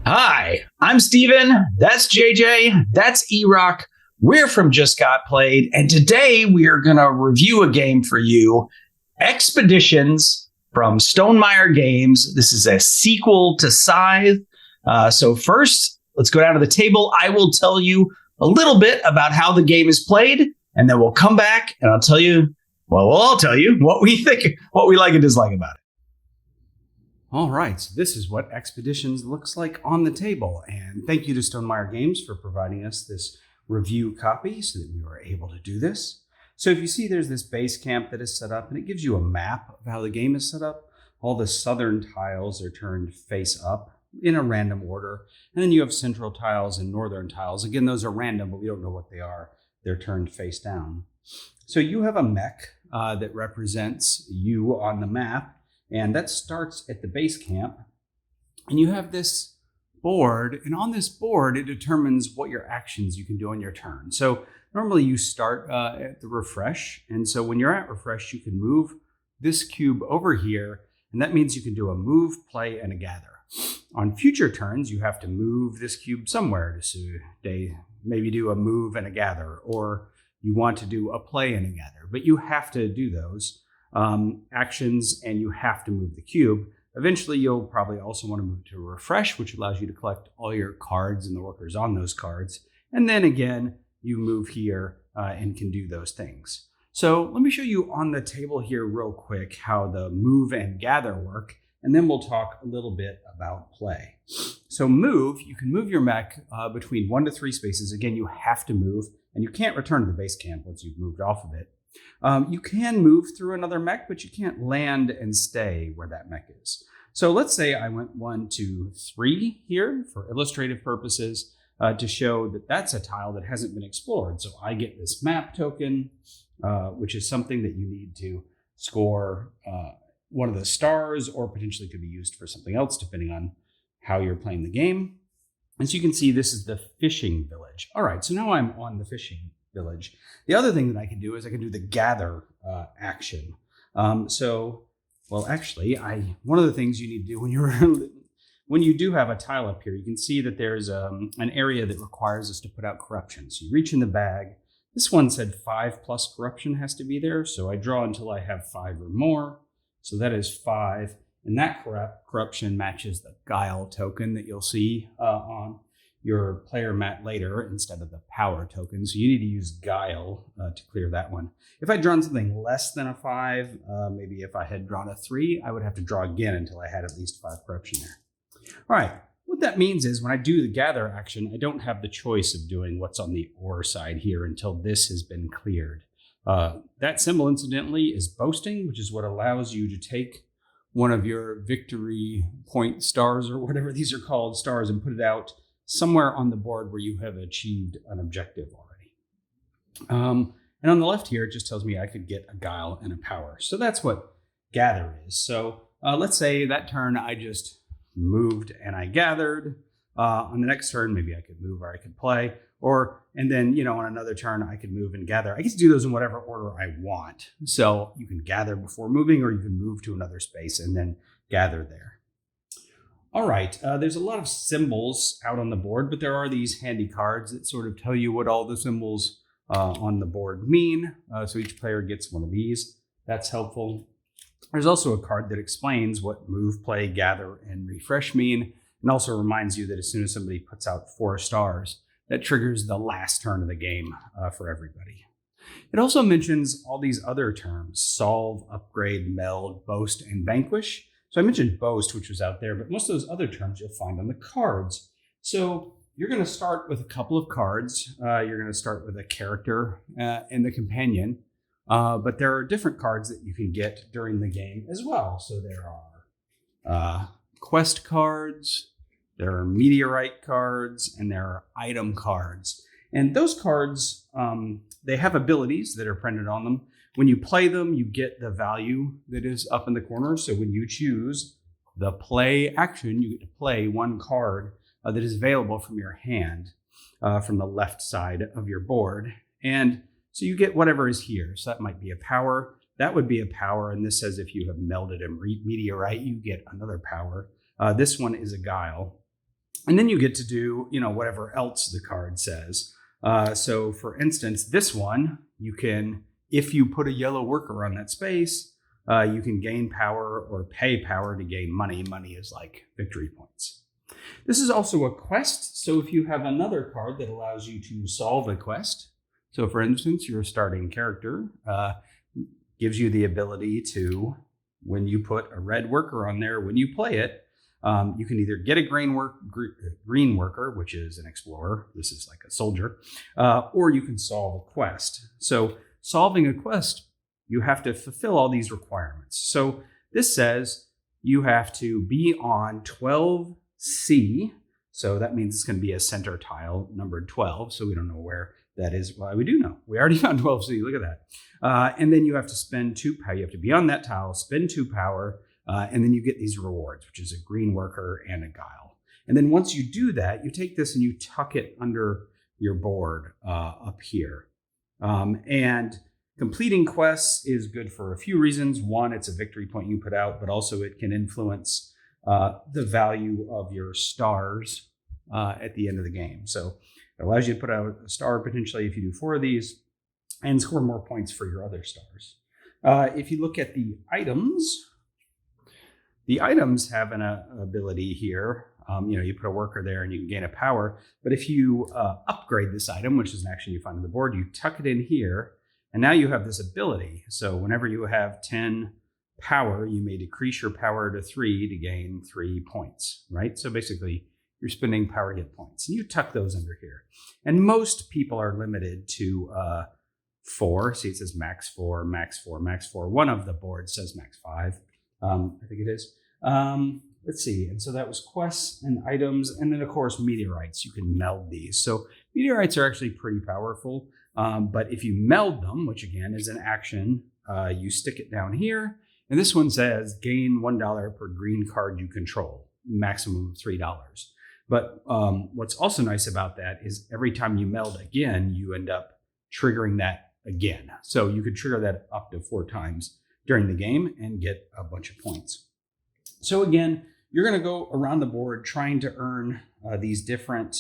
Hi, I'm Steven. That's JJ. That's Erock. We're from Just Got Played, and today we are going to review a game for you, Expeditions from Stonemaier Games. This is a sequel to Scythe. So first, let's go down to the table. I will tell you a little bit about how the game is played, and then we'll come back and I'll tell you what we think, what we like and dislike about it. All right, so this is what Expeditions looks like on the table. And thank you to Stonemaier Games for providing us this review copy so that we were able to do this. So if you see, there's this base camp that is set up, and it gives you a map of how the game is set up. All the southern tiles are turned face up in a random order. And then you have central tiles and northern tiles. Again, those are random, but we don't know what they are. They're turned face down. So you have a mech that represents you on the map. And that starts at the base camp. And you have this board. And on this board, it determines what your actions you can do on your turn. So normally you start at the refresh. And so when you're at refresh, you can move this cube over here. And that means you can do a move, play, and a gather. On future turns, you have to move this cube somewhere to maybe do a move and a gather. Or you want to do a play and a gather. But you have to do those actions, and you have to move the cube. Eventually, you'll probably also want to move to refresh, which allows you to collect all your cards and the workers on those cards. And then again, you move here and can do those things. So let me show you on the table here real quick how the move and gather work, and then we'll talk a little bit about play. So move, you can move your mech between 1 to 3 spaces. Again, you have to move, and you can't return to the base camp once you've moved off of it. You can move through another mech, but you can't land and stay where that mech is. So let's say I went 1, 2, 3 here for illustrative purposes to show that that's a tile that hasn't been explored. So I get this map token, which is something that you need to score one of the stars, or potentially could be used for something else depending on how you're playing the game. And so you can see this is the fishing village. All right, so now I'm on the fishing village. The other thing that I can do is I can do the gather action. One of the things you need to do when you do have a tile up here, you can see that there's an area that requires us to put out corruption. So you reach in the bag. This one said 5 plus corruption has to be there. So I draw until I have 5 or more. So that is 5. And that corruption matches the guile token that you'll see on your player mat later instead of the power token. So you need to use guile to clear that one. If I'd drawn something less than a 5, maybe if I had drawn a 3, I would have to draw again until I had at least 5 corruption there. All right, what that means is when I do the gather action, I don't have the choice of doing what's on the or side here until this has been cleared. That symbol, incidentally, is boasting, which is what allows you to take one of your victory point stars, or whatever these are called, stars, and put it out somewhere on the board where you have achieved an objective already. And on the left here, it just tells me I could get a guile and a power. So that's what gather is. So let's say that turn I just moved and I gathered. On the next turn, maybe I could move or I could play. And then, on another turn, I could move and gather. I get to do those in whatever order I want. So you can gather before moving, or you can move to another space and then gather there. All right, there's a lot of symbols out on the board, but there are these handy cards that sort of tell you what all the symbols on the board mean. So each player gets one of these. That's helpful. There's also a card that explains what move, play, gather, and refresh mean, and also reminds you that as soon as somebody puts out 4 stars, that triggers the last turn of the game for everybody. It also mentions all these other terms: solve, upgrade, meld, boast, and vanquish. So I mentioned boast, which was out there, but most of those other terms you'll find on the cards. So you're going to start with a couple of cards. You're going to start with a character and the companion. But there are different cards that you can get during the game as well. So there are quest cards, there are meteorite cards, and there are item cards. And those cards, they have abilities that are printed on them. When you play them, you get the value that is up in the corner. So when you choose the play action, you get to play one card that is available from your hand from the left side of your board. And so you get whatever is here. So that might be a power. That would be a power. And this says if you have melded a meteorite, you get another power. This one is a guile. And then you get to do, whatever else the card says. So for instance, this one, you can, if you put a yellow worker on that space, you can gain power or pay power to gain money. Money is like victory points. This is also a quest. So if you have another card that allows you to solve a quest, so for instance, your starting character gives you the ability to, when you put a red worker on there, when you play it, you can either get a green worker, which is an explorer. This is like a soldier, or you can solve a quest. So solving a quest, you have to fulfill all these requirements. So this says you have to be on 12C. So that means it's going to be a center tile numbered 12. So we don't know where that is. Well, we do know. We already found 12C. Look at that. And then you have to spend 2 power. You have to be on that tile, spend 2 power, and then you get these rewards, which is a green worker and a guile. And then once you do that, you take this and you tuck it under your board up here. And completing quests is good for a few reasons. One, it's a victory point you put out, but also it can influence the value of your stars at the end of the game. So it allows you to put out a star potentially if you do 4 of these and score more points for your other stars. If you look at the items have an ability here. You put a worker there and you can gain a power. But if you upgrade this item, which is an action you find on the board, you tuck it in here. And now you have this ability. So whenever you have 10 power, you may decrease your power to 3 to gain 3 points, right? So basically, you're spending power to get points. And you tuck those under here. And most people are limited to 4. See, it says max 4, max 4, max 4. One of the boards says max 5. I think it is. Let's see. And so that was quests and items. And then, of course, meteorites. You can meld these. So meteorites are actually pretty powerful. But if you meld them, which again is an action, you stick it down here. And this one says gain $1 per green card you control, maximum of $3. But what's also nice about that is every time you meld again, you end up triggering that again. So you could trigger that up to 4 times during the game and get a bunch of points. So again, you're going to go around the board trying to earn these different,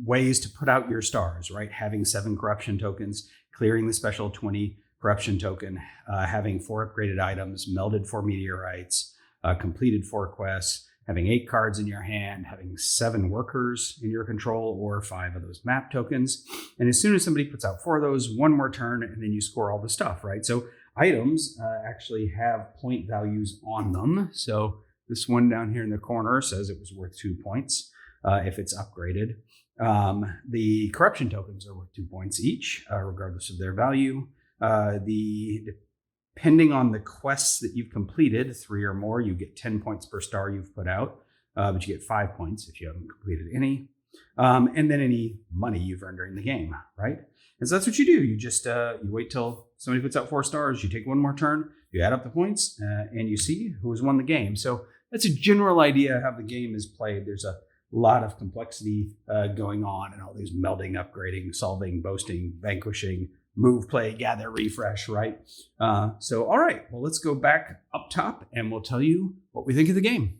ways to put out your stars, right? Having 7 corruption tokens, clearing the special 20 corruption token, having 4 upgraded items, melded 4 meteorites, completed 4 quests, having 8 cards in your hand, having 7 workers in your control, or 5 of those map tokens. And as soon as somebody puts out 4 of those, 1 more turn, and then you score all the stuff, right? So items actually have point values on them. So this one down here in the corner says it was worth 2 points if it's upgraded. The corruption tokens are worth 2 points each, regardless of their value. Depending on the quests that you've completed, 3 or more, you get 10 points per star you've put out, but you get 5 points if you haven't completed any. And then any money you've earned during the game, right? And so that's what you do. You just you wait till somebody puts out 4 stars, you take 1 more turn, you add up the points, and you see who has won the game. So that's a general idea of how the game is played. There's a lot of complexity going on and all these melding, upgrading, solving, boasting, vanquishing, move, play, gather, refresh, right? So, all right, well, let's go back up top and we'll tell you what we think of the game.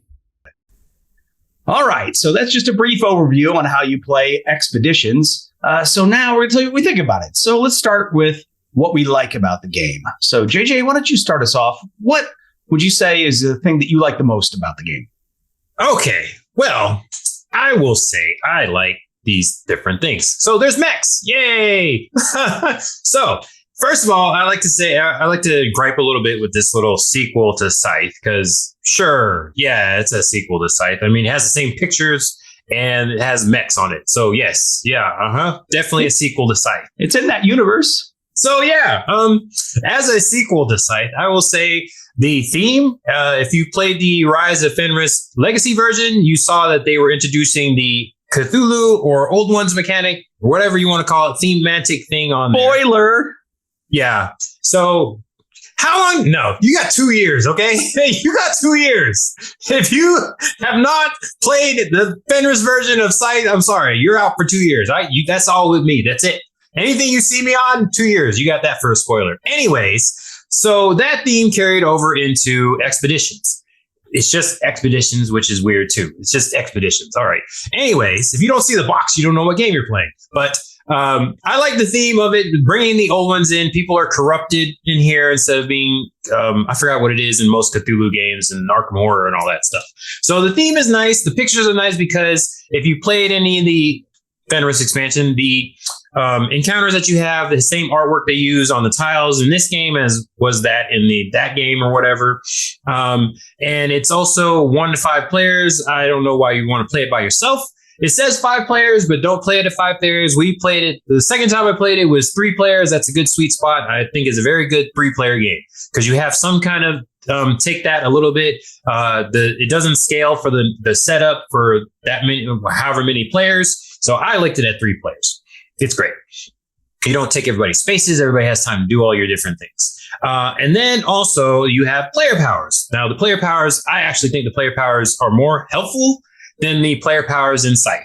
All right, so that's just a brief overview on how you play Expeditions. So now we're going to tell you what we think about it. So let's start with what we like about the game. So JJ, why don't you start us off? What would you say is the thing that you like the most about the game? Okay, well, I will say I like these different things. So there's mechs. Yay! So first of all, I like to gripe a little bit with this little sequel to Scythe because sure, yeah, it's a sequel to Scythe. I mean, it has the same pictures and it has mechs on it. So yes, yeah, definitely a sequel to Scythe. It's in that universe. So yeah, as a sequel to Scythe, I will say the theme, if you played the Rise of Fenris Legacy version, you saw that they were introducing the Cthulhu or Old Ones mechanic, or whatever you want to call it, thematic thing on there. Spoiler! Yeah. So how long? No, you got 2 years, okay? You got 2 years. If you have not played the Fenris version of Scythe, I'm sorry, you're out for 2 years. That's all with me. That's it. Anything you see me on, 2 years. You got that first spoiler. Anyways, so that theme carried over into Expeditions. it's just expeditions, which is weird too. It's just expeditions. All right. Anyways, if you don't see the box, you don't know what game you're playing. But I like the theme of it, bringing the old ones in. People are corrupted in here instead of being, I forgot what it is in most Cthulhu games and Arkham Horror and all that stuff. So the theme is nice. The pictures are nice because if you played any of the Fenris expansion, the encounters that you have, the same artwork they use on the tiles in this game as was that in that game or whatever. And it's also 1 to 5 players. I don't know why you want to play it by yourself. It says 5 players, but don't play it at 5 players. We played it. The second time I played it was 3 players. That's a good sweet spot. I think it's a very good 3-player game because you have some kind of take that a little bit. It doesn't scale for the setup for that many, however many players. So I liked it at 3 players. It's great. You don't take everybody's spaces. Everybody has time to do all your different things. And then also you have player powers. Now the player powers, I actually think the player powers are more helpful than the player powers in Scythe.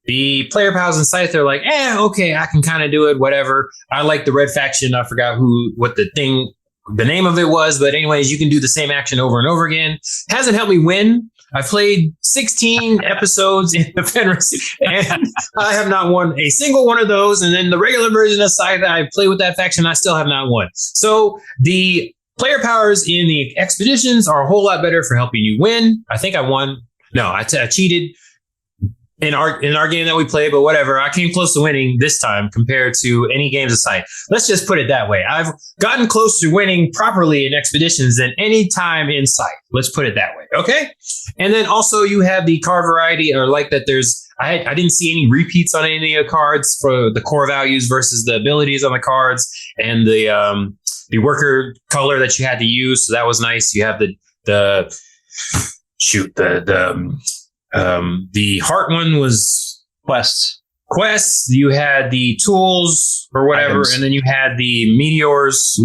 The player powers in Scythe, they're like, okay, I can kind of do it, whatever. I like the red faction. I forgot what the name of it was, but anyways, you can do the same action over and over again. Hasn't helped me win. I played 16 episodes in the Fenris, and I have not won a single one of those. And then the regular version of Scythe, I play with that faction, I still have not won. So the player powers in the expeditions are a whole lot better for helping you win. I think I won. No, I cheated in our game that we played, but whatever. I came close to winning this time compared to any games of Scythe. Let's just put it that way. I've gotten close to winning properly in expeditions than any time in Scythe. Let's put it that way. Okay. And then also you have the card variety, or like that I didn't see any repeats on any of the cards for the core values versus the abilities on the cards, and the worker color that you had to use. So that was nice. You have the heart one was quests. You had the tools or whatever, items. And then you had the meteorites.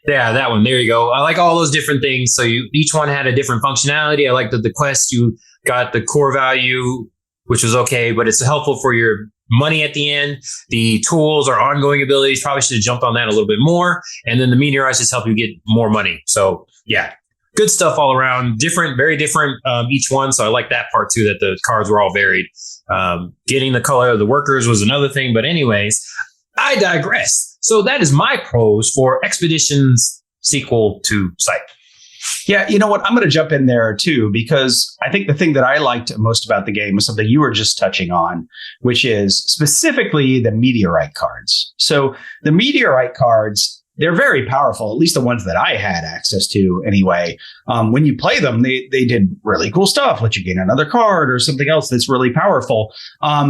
Yeah, that one. There you go. I like all those different things. So each one had a different functionality. I like that the quest, you got the core value, which was okay, but it's helpful for your money at the end. The tools are ongoing abilities. Probably should have jumped on that a little bit more. And then the meteorites just help you get more money. So yeah. Good stuff all around. Different, very different each one. So I like that part too, that the cards were all varied. Getting the color of the workers was another thing. But anyways, I digress. So that is my pros for Expeditions sequel to Scythe. Yeah, you know what? I'm going to jump in there too, because I think the thing that I liked most about the game was something you were just touching on, which is specifically the meteorite cards. So the meteorite cards, they're very powerful, at least the ones that I had access to anyway. When you play them, they did really cool stuff. Let you gain another card or something else that's really powerful.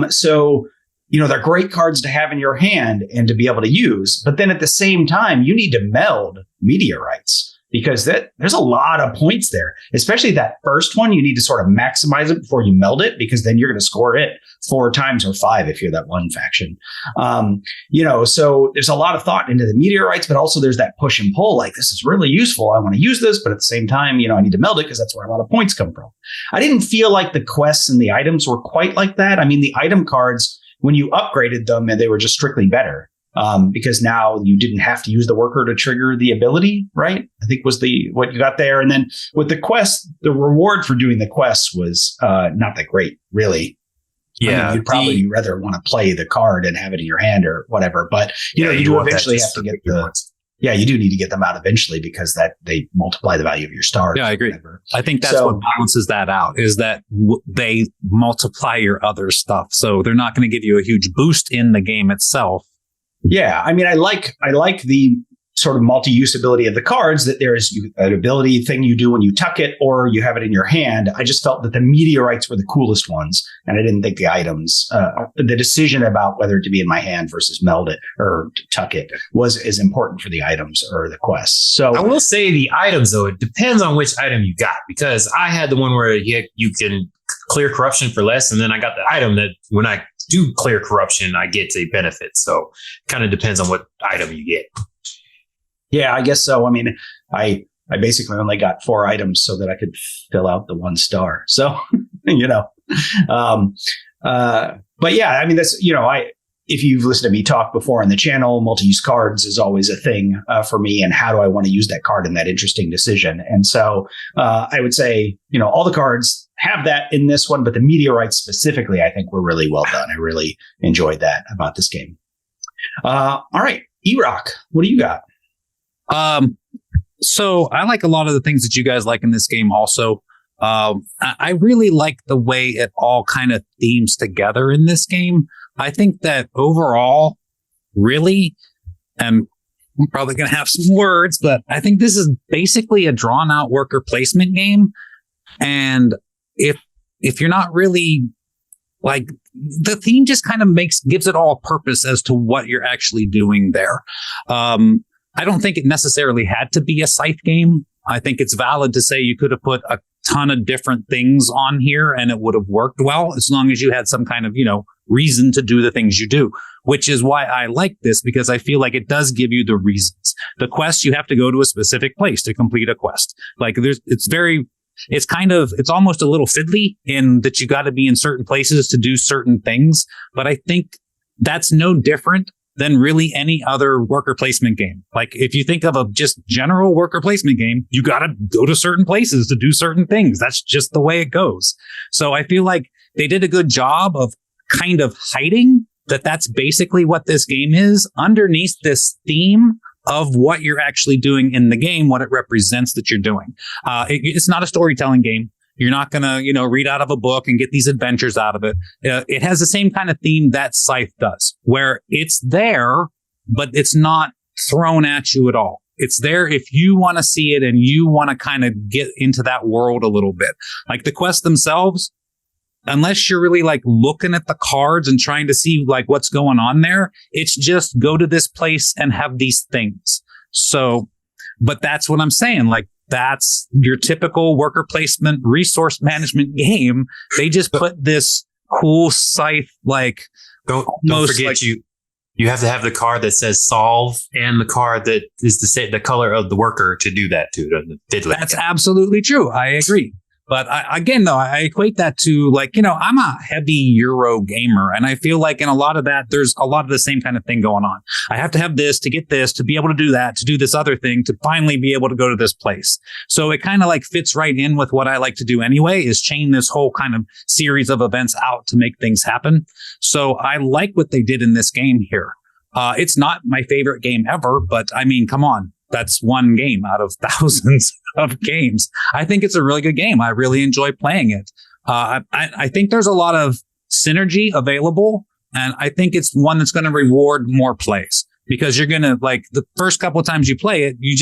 So, they're great cards to have in your hand and to be able to use. But then at the same time, you need to meld meteorites, because there's a lot of points there, especially that first one. You need to sort of maximize it before you meld it, because then you're going to score it 4 times or 5 if you're that one faction. So there's a lot of thought into the meteorites, but also there's that push and pull. Like, this is really useful. I want to use this, but at the same time, I need to meld it because that's where a lot of points come from. I didn't feel like the quests and the items were quite like that. I mean, the item cards, when you upgraded them, and they were just strictly better. Because now you didn't have to use the worker to trigger the ability, right? I think was what you got there. And then with the quest, the reward for doing the quests was not that great, really. Yeah, you'd probably rather want to play the card and have it in your hand or whatever. But you do eventually have to get Yeah, you do need to get them out eventually, because they multiply the value of your stars. Yeah, I agree. I think that's what balances that out, is that they multiply your other stuff. So they're not going to give you a huge boost in the game itself. Yeah, I mean, I like the sort of multi-use ability of the cards, that there is an ability thing you do when you tuck it or you have it in your hand. I just felt that the meteorites were the coolest ones, and I didn't think the items, the decision about whether to be in my hand versus meld it or tuck it was as important for the items or the quests. So I will say the items, though, it depends on which item you got, because I had the one where you can clear corruption for less, and then I got the item that when I do clear corruption, I get a benefit. So it kind of depends on what item you get. Yeah, I guess so. I mean, I basically only got 4 items so that I could fill out the 1 star. So, but yeah, I mean, that's, if you've listened to me talk before on the channel, multi-use cards is always a thing for me. And how do I want to use that card in that interesting decision? And so I would say, all the cards have that in this one, but the meteorites specifically, I think were really well done. I really enjoyed that about this game. All right, Erock, what do you got? So I like a lot of the things that you guys like in this game also. I really like the way it all kind of themes together in this game. I think that overall, really, and I'm probably going to have some words, but I think this is basically a drawn out worker placement game. And if you're not really like, the theme just kind of gives it all a purpose as to what you're actually doing there. I don't think it necessarily had to be a scythe game. I think it's valid to say you could have put a ton of different things on here and it would have worked well, as long as you had some kind of, reason to do the things you do, which is why I like this, because I feel like it does give you the reasons. The quest, you have to go to a specific place to complete a quest. Like it's almost a little fiddly in that you got to be in certain places to do certain things. But I think that's no different than really any other worker placement game. Like if you think of a just general worker placement game, you got to go to certain places to do certain things. That's just the way it goes. So I feel like they did a good job of kind of hiding that that's basically what this game is underneath this theme of what you're actually doing in the game, what it represents that you're doing. It's not a storytelling game. You're not going to, read out of a book and get these adventures out of it. It has the same kind of theme that Scythe does, where it's there, but it's not thrown at you at all. It's there if you want to see it and you want to kind of get into that world a little bit. Like the quests themselves, unless you're really like looking at the cards and trying to see like what's going on there, it's just go to this place and have these things. So, but that's what I'm saying. Like, that's your typical worker placement resource management game. They just put this cool scythe, like, don't forget, like, you have to have the card that says solve and the card that is the color of the worker to do that too. That's absolutely true. I agree. But I equate that to like, I'm a heavy Euro gamer, and I feel like in a lot of that, there's a lot of the same kind of thing going on. I have to have this to get this, to be able to do that, to do this other thing, to finally be able to go to this place. So it kind of like fits right in with what I like to do anyway, is chain this whole kind of series of events out to make things happen. So I like what they did in this game here. It's not my favorite game ever, but I mean, come on. That's one game out of thousands of games. I think it's a really good game. I really enjoy playing it. I think there's a lot of synergy available, and I think it's one that's going to reward more plays, because you're going to, like, the first couple of times you play it, you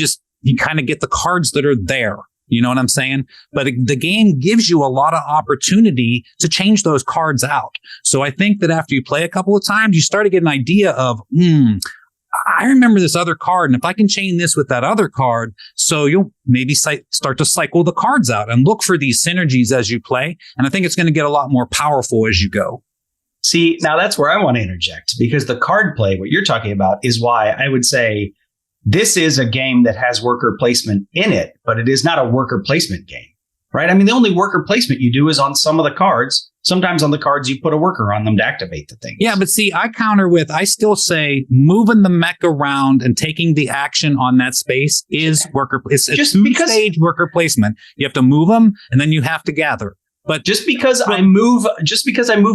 kind of get the cards that are there. You know what I'm saying? But the game gives you a lot of opportunity to change those cards out. So I think that after you play a couple of times, you start to get an idea of, I remember this other card, and if I can chain this with that other card, so you'll maybe start to cycle the cards out and look for these synergies as you play. And I think it's going to get a lot more powerful as you go. See, now that's where I want to interject, because the card play, what you're talking about, is why I would say this is a game that has worker placement in it, but it is not a worker placement game, right? I mean, the only worker placement you do is on some of the cards. Sometimes on the cards, you put a worker on them to activate the thing. Yeah, but see, I counter with, I still say moving the mech around and taking the action on that space is worker. It's a two-stage worker placement. You have to move them, and then you have to gather. But just because I move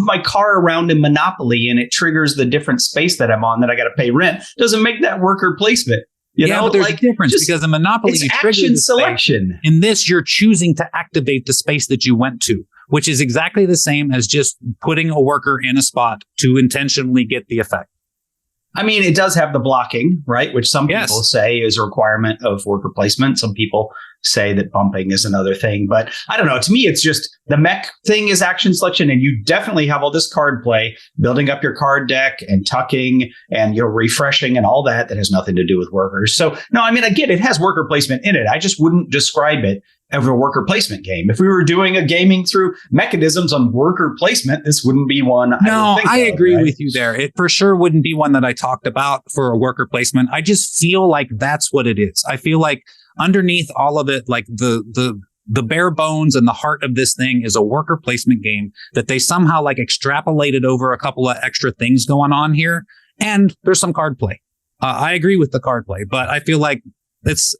my car around in Monopoly and it triggers the different space that I'm on that I got to pay rent, doesn't make that worker placement. You know, but there's a difference, because in Monopoly, you trigger action selection. In this, you're choosing to activate the space that you went to, which is exactly the same as just putting a worker in a spot to intentionally get the effect. I mean, it does have the blocking, right? Which some people say is a requirement of worker placement. Some people say that bumping is another thing. But I don't know. To me, it's just the mech thing is action selection. And you definitely have all this card play, building up your card deck and tucking and, refreshing and all that has nothing to do with workers. So, no, I mean, again, it has worker placement in it. I just wouldn't describe it as a worker placement game. If we were doing a gaming through mechanisms on worker placement, this wouldn't be one. I agree with you there. It for sure wouldn't be one that I talked about for a worker placement. I just feel like that's what it is. I feel like underneath all of it, like the the bare bones and the heart of this thing is a worker placement game that they somehow like extrapolated over a couple of extra things going on here. And there's some card play. I agree with the card play, but I feel like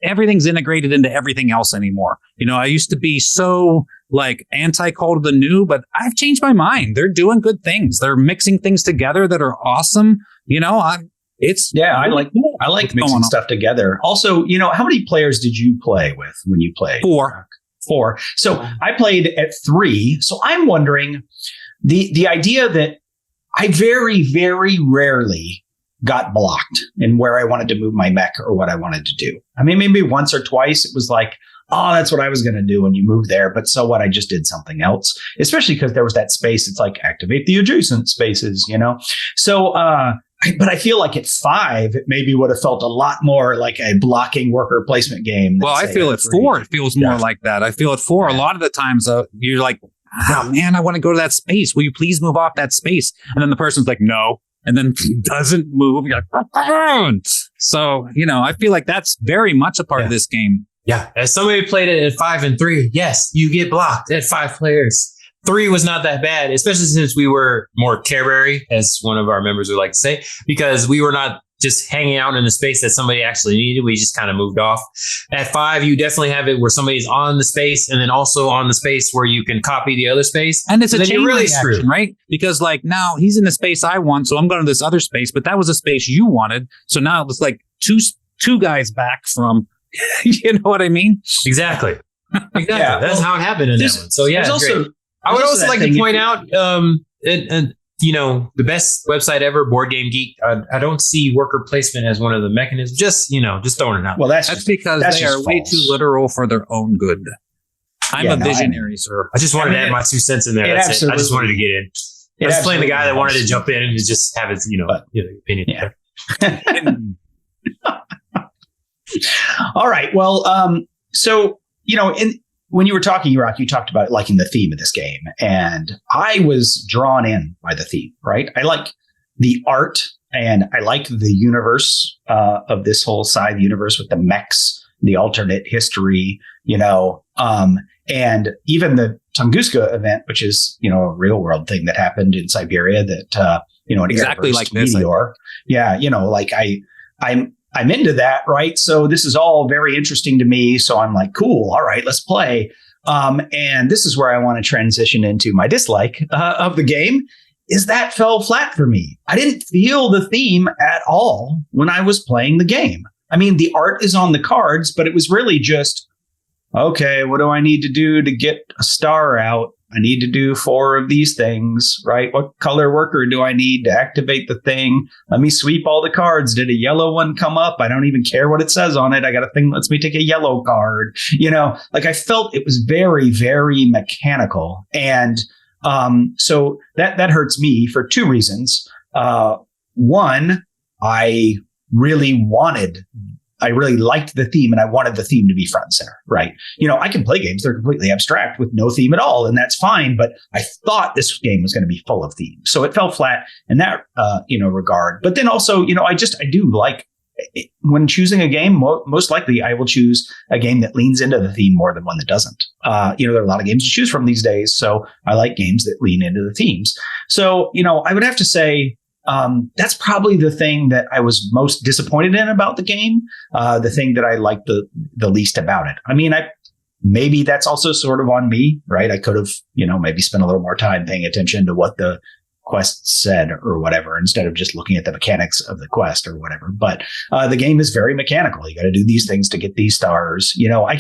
everything's integrated into everything else anymore. You know, I used to be so like anti-Call to the New, but I've changed my mind. They're doing good things. They're mixing things together that are awesome. You know, I like mixing stuff together. Also, you know, how many players did you play with when you played? Four. So I played at 3. So I'm wondering the idea that I very, very rarely got blocked in where I wanted to move my mech or what I wanted to do. I mean, maybe once or twice it was like, oh, that's what I was going to do when you moved there. But so what? I just did something else, especially because there was that space. It's like activate the adjacent spaces, you know? So, but I feel like at 5, it maybe would have felt a lot more like a blocking worker placement game. Well, I feel at 4, it feels more like that. I feel at 4, a lot of the times you're like, oh man, I want to go to that space. Will you please move off that space? And then the person's like, no. And then doesn't move. You're like, so, you know, I feel like that's very much a part of this game. Yeah. As somebody played it at 5 and 3, yes, you get blocked at 5 players. 3 was not that bad, especially since we were more Careberry, as one of our members would like to say, because we were not just hanging out in the space that somebody actually needed. We just kind of moved off. At 5, you definitely have it where somebody's on the space and then also on the space where you can copy the other space. And it's a chain really reaction, right? Because like now he's in the space I want, so I'm going to this other space, but that was a space you wanted. So now it's like two guys back from, you know what I mean? Exactly. Yeah, that's how it happened in that one. So yeah, also, I would also like to point out, you know, the best website ever, BoardGameGeek. I don't see worker placement as one of the mechanisms. Just throwing it out. Well, that's because they are way too literal for their own good. I'm a visionary, sir. I just wanted to add my 2 cents in there. That's it. I just wanted to get in. I was playing the guy that wanted to jump in and just have his, opinion. Yeah. All right. Well, so, you know, when you were talking, Erock, you talked about liking the theme of this game. And I was drawn in by the theme, right? I like the art and I like the universe of this whole side universe with the mechs, the alternate history, you know, and even the Tunguska event, which is, you know, a real world thing that happened in Siberia that, you know, an exactly like this meteor. Yeah. You know, like I'm into that, right? So this is all very interesting to me. So I'm like, cool. All right, let's play. And this is where I want to transition into my dislike of the game. Is that fell flat for me. I didn't feel the theme at all when I was playing the game. I mean, the art is on the cards, but it was really just, okay, what do I need to do to get a star out? I need to do 4 of these things, right? What color worker do I need to activate the thing? Let me sweep all the cards. Did a yellow one come up? I don't even care what it says on it. I got a thing that lets me take a yellow card. You know, like I felt it was very, very mechanical. And so that hurts me for 2 reasons. One, I really liked the theme and I wanted the theme to be front and center, right? You know, I can play games, they're completely abstract with no theme at all, and that's fine, but I thought this game was going to be full of themes. So it fell flat in that, regard. But then also, you know, I do like, when choosing a game, most likely I will choose a game that leans into the theme more than one that doesn't. You know, there are a lot of games to choose from these days, so I like games that lean into the themes. So, you know, I would have to say, that's probably the thing that I was most disappointed in about the game. The thing that I liked the least about it. I mean, maybe that's also sort of on me, right? I could have, you know, maybe spent a little more time paying attention to what the quest said or whatever, instead of just looking at the mechanics of the quest or whatever. But the game is very mechanical. You got to do these things to get these stars. You know, I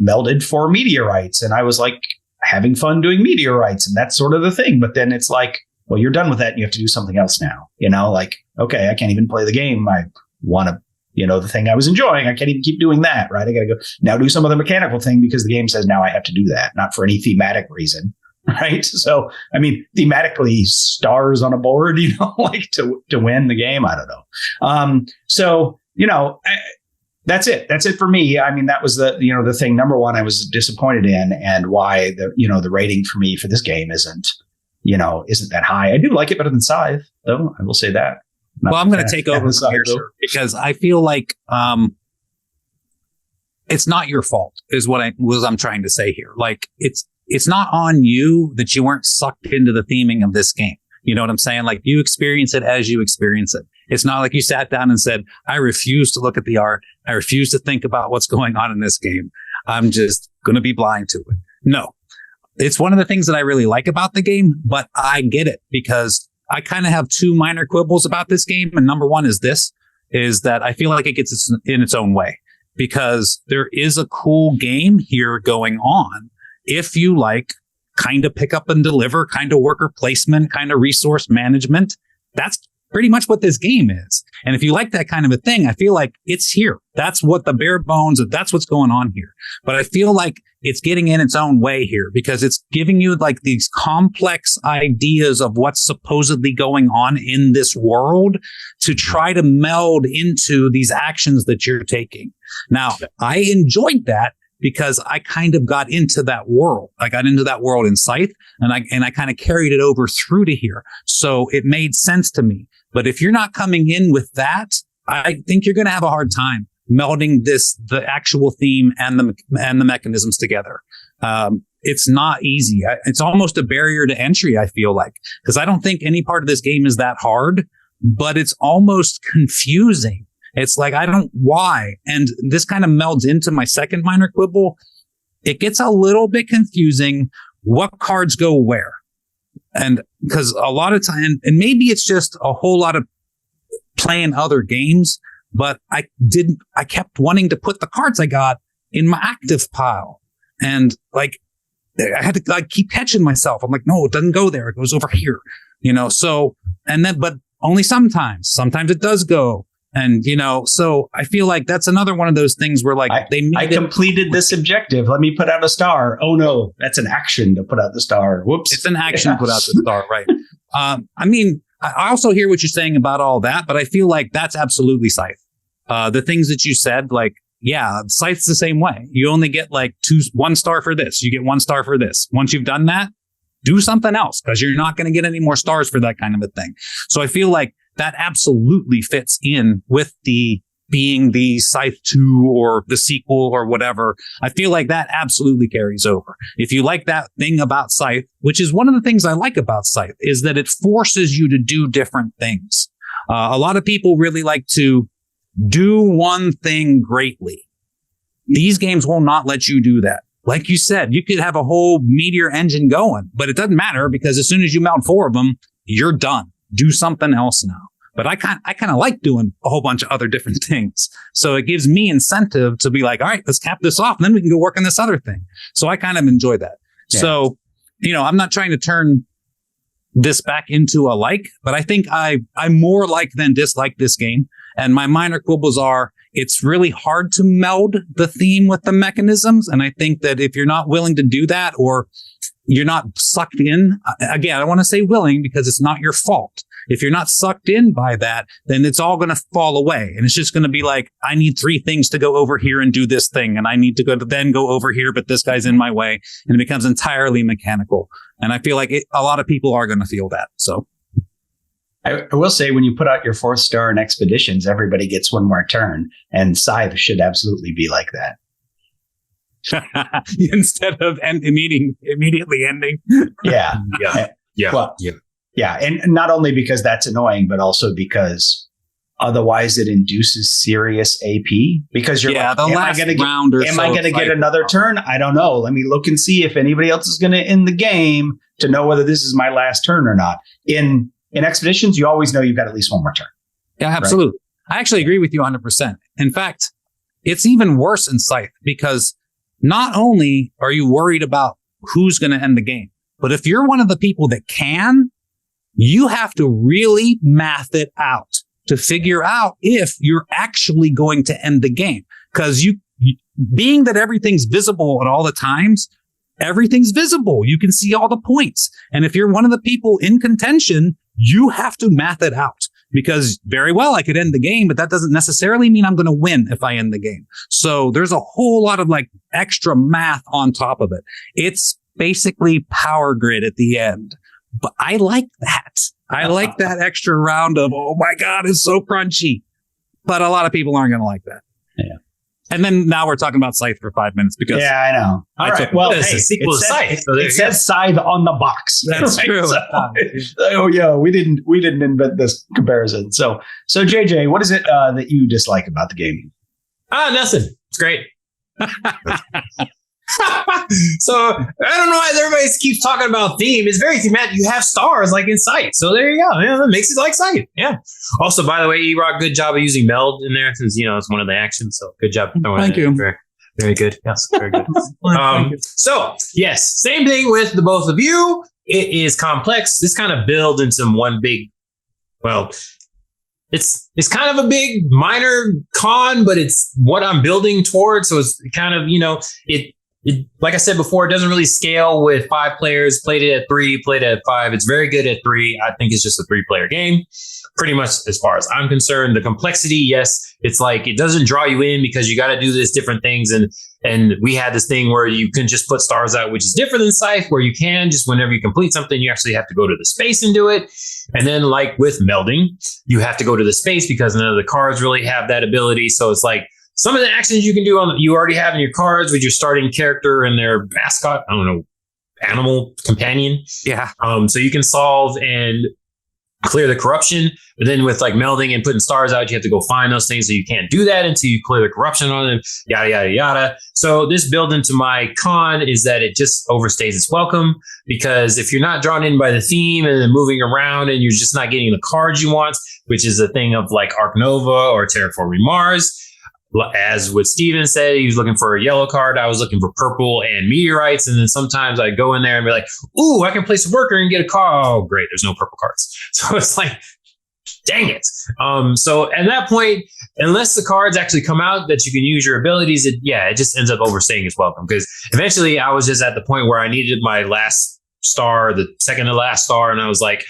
melded for meteorites and I was like, having fun doing meteorites, and that's sort of the thing. But then it's like, well, you're done with that and you have to do something else now. You know, like, okay, I can't even play the game. I want to, you know, the thing I was enjoying, I can't even keep doing that, right? I got to go now do some other mechanical thing because the game says now I have to do that, not for any thematic reason, right? So, I mean, thematically, stars on a board, you know, like to win the game, I don't know. So, you know, that's it. That's it for me. I mean, that was the thing. Number one, I was disappointed in, and why the rating for me for this game isn't that high. I do like it better than Scythe, though. I will say that. Well, I'm going to take over here, sir, because I feel like it's not your fault is what I'm trying to say here. Like it's not on you that you weren't sucked into the theming of this game. You know what I'm saying? Like you experience it as you experience it. It's not like you sat down and said, I refuse to look at the art. I refuse to think about what's going on in this game. I'm just going to be blind to it. No, it's one of the things that I really like about the game, but I get it because I kind of have two minor quibbles about this game. And number one is that I feel like it gets in its own way because there is a cool game here going on. If you like kind of pick up and deliver, kind of worker placement, kind of resource management, that's pretty much what this game is. And if you like that kind of a thing, I feel like it's here. That's what the bare bones of, that's what's going on here. But I feel like it's getting in its own way here because it's giving you like these complex ideas of what's supposedly going on in this world to try to meld into these actions that you're taking. Now, I enjoyed that because I kind of got into that world. I got into that world in Scythe and I kind of carried it over through to here. So it made sense to me. But if you're not coming in with that, I think you're going to have a hard time melding the actual theme and the mechanisms together. It's not easy. It's almost a barrier to entry, I feel like, because I don't think any part of this game is that hard, but it's almost confusing. It's like, why? And this kind of melds into my second minor quibble. It gets a little bit confusing what cards go where. And because a lot of time, and maybe it's just a whole lot of playing other games, but I kept wanting to put the cards I got in my active pile. And like, I had to like keep catching myself. I'm like, no, it doesn't go there. It goes over here, so, and then, but only sometimes it does go. And, so I feel like that's another one of those things where like I completed this objective. Let me put out a star. Oh, no, that's an action to put out the star. Whoops. It's an action to put out the star. Right. I mean, I also hear what you're saying about all that, but I feel like that's absolutely Scythe. The things that you said, like, yeah, Scythe's the same way. You only get like 1 star for this. You get 1 star for this. Once you've done that, do something else because you're not going to get any more stars for that kind of a thing. So I feel like that absolutely fits in with being the Scythe 2 or the sequel or whatever. I feel like that absolutely carries over. If you like that thing about Scythe, which is one of the things I like about Scythe, is that it forces you to do different things. A lot of people really like to do one thing greatly. These games will not let you do that. Like you said, you could have a whole meteor engine going, but it doesn't matter because as soon as you mount 4 of them, you're done. Do something else now. But I kind of like doing a whole bunch of other different things. So it gives me incentive to be like, all right, let's cap this off. And then we can go work on this other thing. So I kind of enjoy that. Yeah. So, I'm not trying to turn this back into a like, but I think I more like than dislike this game. And my minor quibbles are, it's really hard to meld the theme with the mechanisms. And I think that if you're not willing to do that or you're not sucked in, again, I don't want to say willing because it's not your fault. If you're not sucked in by that, then it's all going to fall away. And it's just going to be like, I need 3 things to go over here and do this thing. And I need to go over here, but this guy's in my way. And it becomes entirely mechanical. And I feel like a lot of people are going to feel that. So I will say when you put out your 4th star in Expeditions, everybody gets 1 more turn. And Scythe should absolutely be like that. Instead of immediately ending. Yeah. Yeah. Well, yeah. And not only because that's annoying, but also because otherwise it induces serious AP because you're like, am I going to get another turn? I don't know. Let me look and see if anybody else is going to end the game to know whether this is my last turn or not. In Expeditions, you always know you've got at least 1 more turn. Yeah, absolutely. Right? I actually agree with you 100%. In fact, it's even worse in Scythe because not only are you worried about who's going to end the game, but if you're one of the people that can, you have to really math it out to figure out if you're actually going to end the game. Because being that everything's visible at all the times, everything's visible. You can see all the points. And if you're one of the people in contention, you have to math it out. Because very well, I could end the game, but that doesn't necessarily mean I'm going to win if I end the game. So there's a whole lot of like extra math on top of it. It's basically Power Grid at the end. But I like that. I like that extra round of, oh my God, it's so crunchy. But a lot of people aren't going to like that. Yeah. And then now we're talking about Scythe for 5 minutes because I know. All right. Well, it's a sequel to Scythe. It says Scythe on the box. That's true. Oh yeah, we didn't invent this comparison. So JJ, what is it that you dislike about the game? Nothing. It's great. So I don't know why everybody keeps talking about theme. It's very thematic. You have stars like in Scythe. So there you go. Yeah, that makes it like Scythe. Yeah. Also, by the way, Erock, good job of using meld in there since it's one of the actions. So good job. Thank you. Very, very good. Yes, very good. So yes, same thing with the both of you. It is complex. This kind of builds into one big. Well, it's kind of a big minor con, but it's what I'm building towards. So it's kind of it. Like I said before, it doesn't really scale with 5 players. Played it at 3, played it at 5. It's very good at 3. I think it's just a 3-player game. Pretty much as far as I'm concerned. The complexity, yes, it's like it doesn't draw you in because you got to do this different things. And we had this thing where you can just put stars out, which is different than Scythe, where you can just whenever you complete something, you actually have to go to the space and do it. And then like with melding, you have to go to the space because none of the cards really have that ability. So it's like, some of the actions you can do you already have in your cards with your starting character and their mascot. I don't know, animal companion. Yeah. So you can solve and clear the corruption, but then with like melding and putting stars out, you have to go find those things. So you can't do that until you clear the corruption on them. Yada yada yada. So this build into my con is that it just overstays its welcome because if you're not drawn in by the theme and then moving around and you're just not getting the cards you want, which is a thing of like Arc Nova or Terraforming Mars. As what Steven said, he was looking for a yellow card. I was looking for purple and meteorites. And then sometimes I go in there and be like, ooh, I can place a worker and get a card. Oh, great. There's no purple cards. So it's like, dang it. So at that point, unless the cards actually come out that you can use your abilities, it just ends up overstaying its welcome. Because eventually I was just at the point where I needed my last star, the second to last star. And I was like,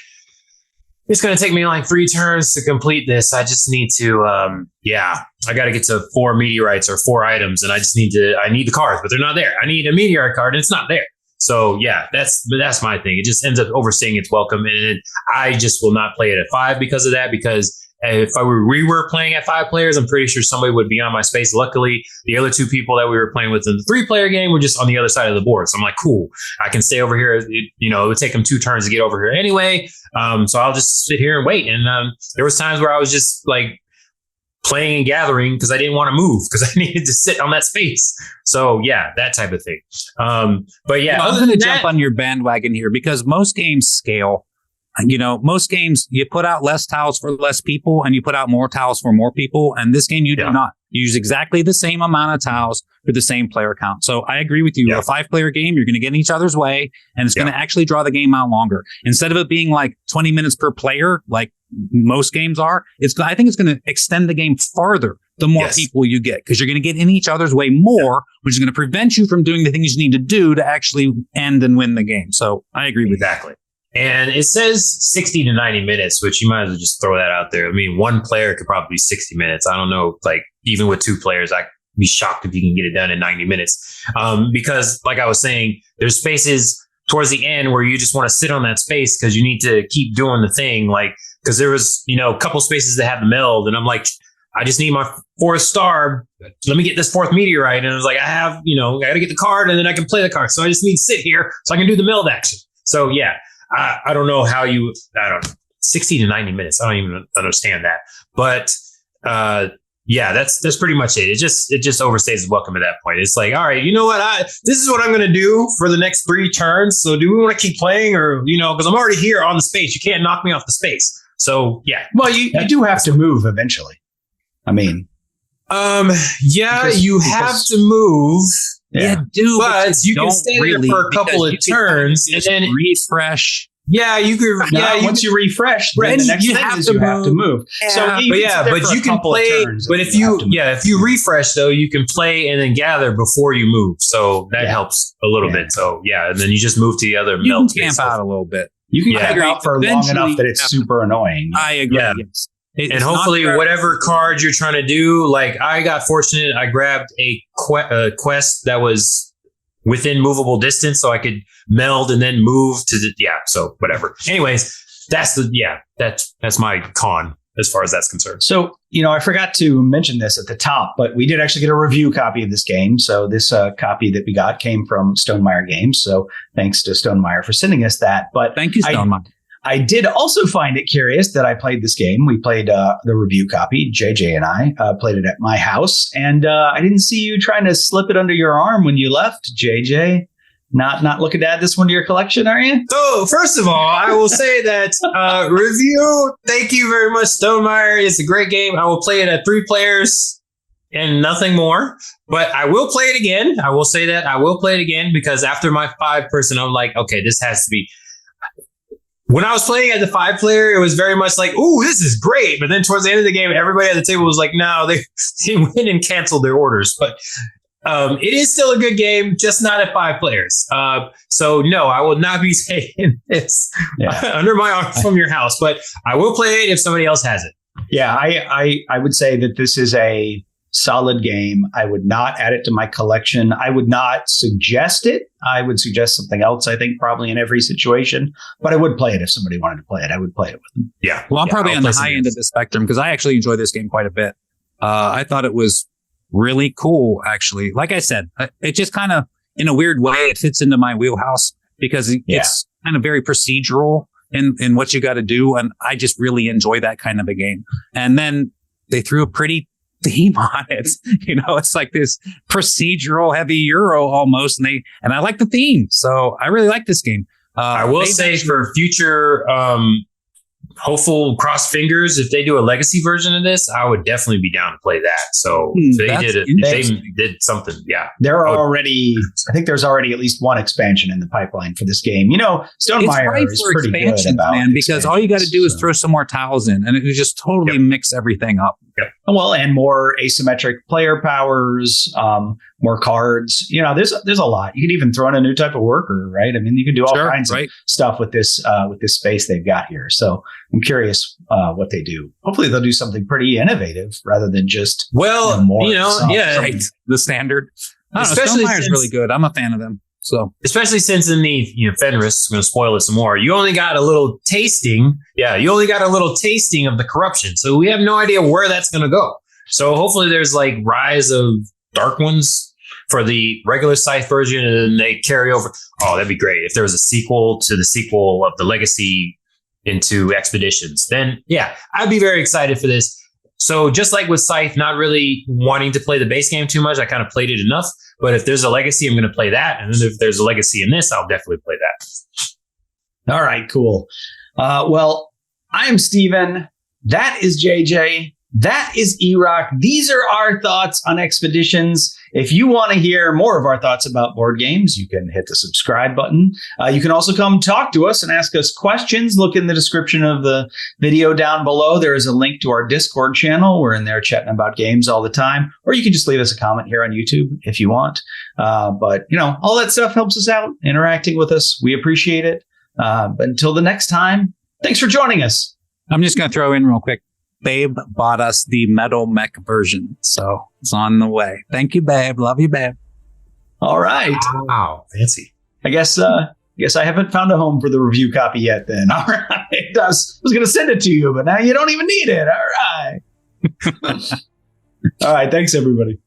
it's going to take me like 3 turns to complete this. I just need to, I got to get to 4 meteorites or 4 items. And I need the cards, but they're not there. I need a meteorite card and it's not there. So yeah, that's my thing. It just ends up overstaying its welcome. And I just will not play it at 5 because of that, because if we were playing at 5 players, I'm pretty sure somebody would be on my space. Luckily, the other 2 people that we were playing with in the 3-player game were just on the other side of the board. So I'm like, cool, I can stay over here. It would take them 2 turns to get over here anyway. So I'll just sit here and wait. And there was times where I was just like playing and gathering because I didn't want to move because I needed to sit on that space. So yeah, that type of thing. But yeah, I'm going to jump on your bandwagon here because most games scale. Most games, you put out less tiles for less people and you put out more tiles for more people. And this game, you do not. You use exactly the same amount of tiles for the same player count. So I agree with you. A 5-player game, you're going to get in each other's way and it's going to actually draw the game out longer. Instead of it being like 20 minutes per player, like most games are, I think it's going to extend the game farther the more people you get because you're going to get in each other's way more, which is going to prevent you from doing the things you need to do to actually end and win the game. So I agree with that. And it says 60 to 90 minutes, which you might as well just throw that out there. I mean, 1 player could probably be 60 minutes. I don't know, like even with 2 players, I'd be shocked if you can get it done in 90 minutes. Because like I was saying, there's spaces towards the end where you just want to sit on that space because you need to keep doing the thing. Like, because there was, a couple spaces that had the meld and I'm like, I just need my 4th star. Let me get this 4th meteorite. And I was like, I got to get the card and then I can play the card. So I just need to sit here so I can do the meld action. So yeah. I don't know how 60 to 90 minutes. I don't even understand that. But that's pretty much it. It just overstays its welcome at that point. It's like, all right, you know what? This is what I'm going to do for the next 3 turns. So do we want to keep playing or, because I'm already here on the space. You can't knock me off the space. So yeah. Well, you do have to move eventually. I mean. You have to move. Yeah, do, but you can stay there for a couple of turns and then refresh. Yeah, you could. Once you refresh, then the next thing is you have to move. Yeah. But you can play. But if you refresh though, you can play and then gather before you move. So that helps a little bit. So and then you just move to the other you melt. You can camp out a little bit. You can camp out for long enough that it's super annoying. I agree. Yeah. And hopefully whatever card you're trying to do, like I got fortunate, I grabbed a quest that was within movable distance so I could meld and then move to so whatever. Anyways, that's my con. as far as that's concerned. So, I forgot to mention this at the top, but we did actually get a review copy of this game. So this copy that we got came from Stonemaier Games. So thanks to Stonemaier for sending us that. But thank you, Stonemaier. I did also find it curious that I played this game. We played the review copy. JJ and I played it at my house. And I didn't see you trying to slip it under your arm when you left, JJ. Not looking to add this one to your collection, are you? So, first of all, I will say that review, thank you very much, Stonemaier. It's a great game. I will play it at 3 players and nothing more. But I will play it again. I will say that I will play it again because after my 5-person, I'm like, okay, this has to be. When I was playing at the 5-player, it was very much like, ooh, this is great. But then towards the end of the game, everybody at the table was like, no, they went and canceled their orders. But it is still a good game, just not at 5 players. So no, I will not be taking this under my arm from your house, but I will play it if somebody else has it. Yeah, I would say that this is a solid game. I would not add it to my collection. I would not suggest it. I would suggest something else, I think, probably in every situation. But I would play it if somebody wanted to play it. I would play it with them. Yeah. Well, I'm probably on the high end of the spectrum because I actually enjoy this game quite a bit. I thought it was really cool, actually. Like I said, it just kind of, in a weird way, it fits into my wheelhouse because it's kind of very procedural in what you got to do. And I just really enjoy that kind of a game. And then they threw a pretty theme on it. It's like this procedural heavy Euro almost. And I like the theme. So I really like this game. I will say for future hopeful cross fingers, if they do a legacy version of this, I would definitely be down to play that. So if they did something, I think there's already at least one expansion in the pipeline for this game. Stonemaier is pretty good about because all you got to do is throw some more tiles in, and it would just totally mix everything up. Yep. Well, and more asymmetric player powers, more cards. There's a lot. You could even throw in a new type of worker, right? I mean, you could do all kinds of stuff with this space they've got here. So I'm curious what they do. Hopefully, they'll do something pretty innovative rather than just more. The standard. Especially Stonemeier's really good. I'm a fan of them. So especially since in the Fenris, I'm going to spoil it some more. You only got a little tasting. Yeah, you only got a little tasting of the corruption. So we have no idea where that's going to go. So hopefully there's like Rise of Dark Ones for the regular Scythe version, and then they carry over. Oh, that'd be great if there was a sequel to the sequel of the Legacy into Expeditions. Then I'd be very excited for this. So just like with Scythe, not really wanting to play the base game too much, I kind of played it enough. But if there's a legacy, I'm going to play that. And then if there's a legacy in this, I'll definitely play that. All right, cool. Well, I am Steven. That is JJ. That is Erock. These are our thoughts on Expeditions. If you want to hear more of our thoughts about board games, you can hit the subscribe button. You can also come talk to us and ask us questions. Look in the description of the video down below. There is a link to our Discord channel. We're in there chatting about games all the time. Or you can just leave us a comment here on YouTube if you want. But all that stuff helps us out, interacting with us. We appreciate it. But until the next time, thanks for joining us. I'm just going to throw in real quick. Babe bought us the metal mech version, so it's on the way. Thank you, babe. Love you, babe. All right. Wow, fancy. I guess I haven't found a home for the review copy yet. Then, all right. I was going to send it to you, but now you don't even need it. All right. All right. Thanks, everybody.